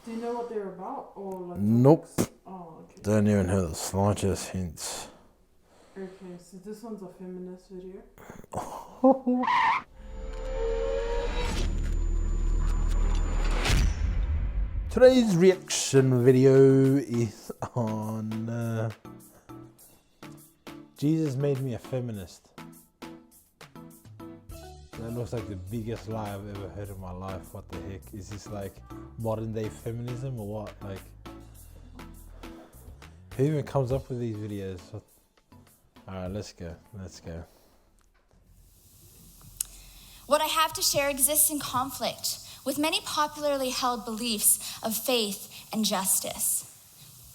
Do you know what they're about? Or like Nope. Oh, okay. Don't even have the slightest hints. Okay, so this one's a feminist video. Today's reaction video is on Jesus made me a feminist. That looks like the biggest lie I've ever heard in my life. What the heck? Is this like modern day feminism or what? Like, who even comes up with these videos? Alright, let's go. What I have to share exists in conflict with many popularly held beliefs of faith and justice.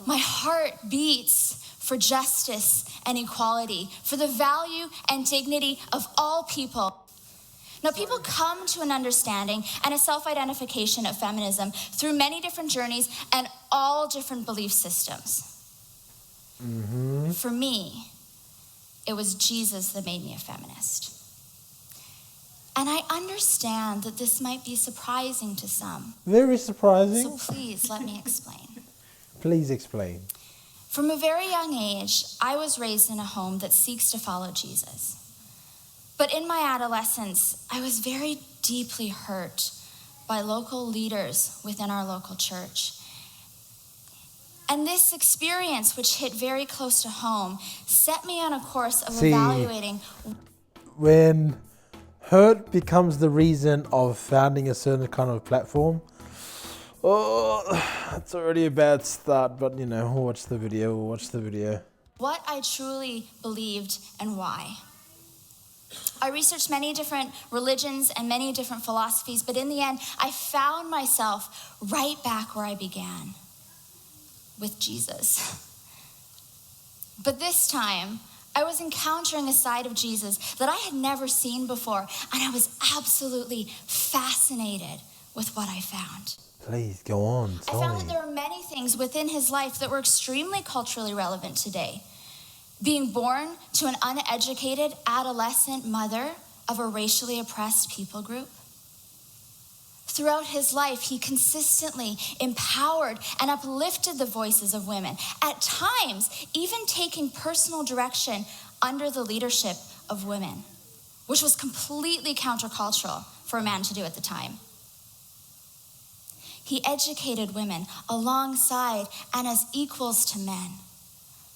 My heart beats for justice and equality, for the value and dignity of all people. Now, people come to an understanding and a self-identification of feminism through many different journeys and all different belief systems. For me, it was Jesus that made me a feminist. And I understand that this might be surprising to some. Very surprising. So please let me explain. Please explain. From a very young age, I was raised in a home that seeks to follow Jesus. But in my adolescence, I was very deeply hurt by local leaders within our local church. And this experience, which hit very close to home, set me on a course of evaluating. When hurt becomes the reason of founding a certain kind of platform, it's already a bad start, but we'll watch the video. What I truly believed and why. I researched many different religions and many different philosophies, but in the end, I found myself right back where I began, with Jesus. But this time, I was encountering a side of Jesus that I had never seen before, and I was absolutely fascinated with what I found. Please, go on, I found that there were many things within his life that were extremely culturally relevant today. Being born to an uneducated adolescent mother of a racially oppressed people group. Throughout his life, he consistently empowered and uplifted the voices of women, at times even taking personal direction under the leadership of women, which was completely countercultural for a man to do at the time. He educated women alongside and as equals to men,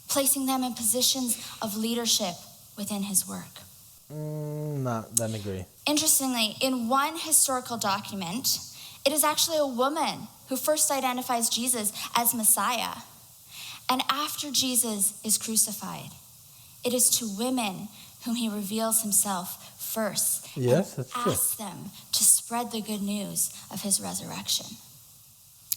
placing them in positions of leadership within his work. No, don't agree. Interestingly, in one historical document, it is actually a woman who first identifies Jesus as Messiah. And after Jesus is crucified, it is to women whom he reveals himself first. Yes, that's true. Asks them to spread the good news of his resurrection.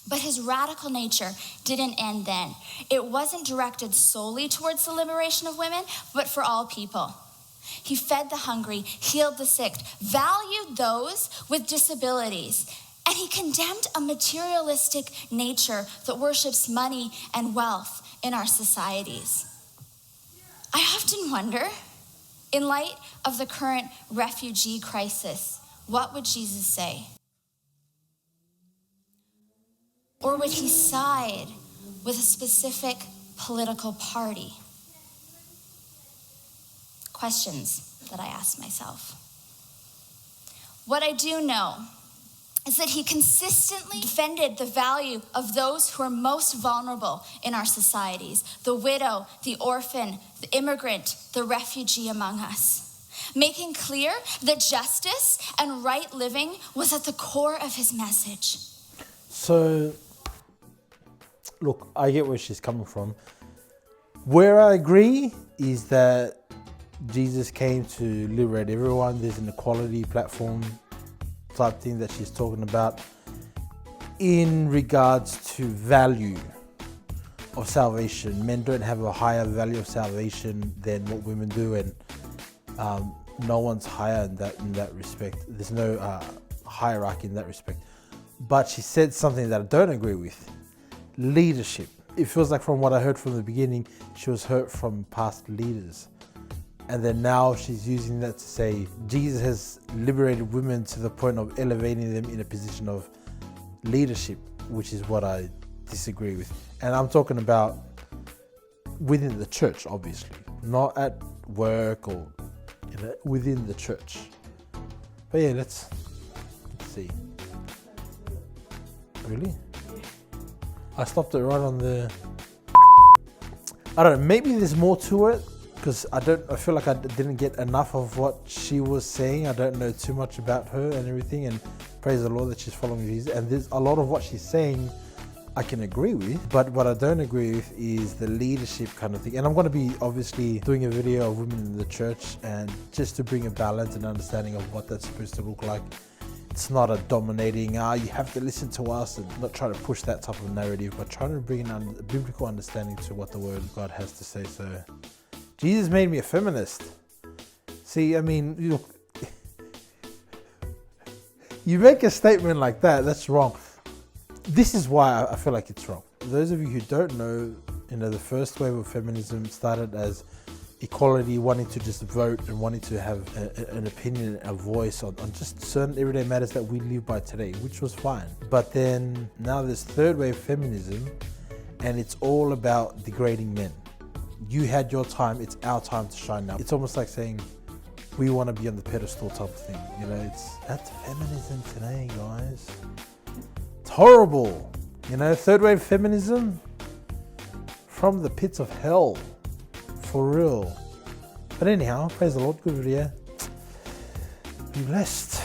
But his radical nature didn't end then. It wasn't directed solely towards the liberation of women, but for all people. He fed the hungry, healed the sick, valued those with disabilities, and he condemned a materialistic nature that worships money and wealth in our societies. I often wonder, in light of the current refugee crisis, what would Jesus say? Or would he side with a specific political party? Questions that I ask myself. What I do know is that he consistently defended the value of those who are most vulnerable in our societies, the widow, the orphan, the immigrant, the refugee among us, making clear that justice and right living was at the core of his message. So, look, I get where she's coming from. Where I agree is that Jesus came to liberate everyone. There's an equality platform type thing that she's talking about in regards to value of salvation. Men don't have a higher value of salvation than what women do, and no one's higher in that respect. There's no hierarchy in that respect. But she said something that I don't agree with. Leadership. It feels like from what I heard from the beginning, she was hurt from past leaders. And then now she's using that to say Jesus has liberated women to the point of elevating them in a position of leadership. which is what I disagree with. And I'm talking about within the church, obviously, not at work or within the church. But yeah, let's see. Really? I stopped it right on the. I don't know. Maybe there's more to it because I feel like I didn't get enough of what she was saying. I don't know too much about her and everything. And praise the Lord that she's following Jesus. And there's a lot of what she's saying I can agree with, but what I don't agree with is the leadership kind of thing. And I'm going to be obviously doing a video of women in the church, and just to bring a balance and understanding of what that's supposed to look like. It's not a dominating, you have to listen to us, and not try to push that type of narrative, but trying to bring a biblical understanding to what the Word of God has to say. So Jesus made me a feminist. See, I mean, you make a statement like that, that's wrong. This is why I feel like it's wrong. Those of you who don't know, the first wave of feminism started as equality, wanting to just vote and wanting to have an opinion, a voice on just certain everyday matters that we live by today, which was fine. But then now there's third wave feminism, and it's all about degrading men. You had your time, it's our time to shine now. It's almost like saying we want to be on the pedestal type of thing. That's feminism today, guys. Horrible, third wave feminism from the pits of hell, for real. But anyhow, praise the Lord, good video. Be blessed.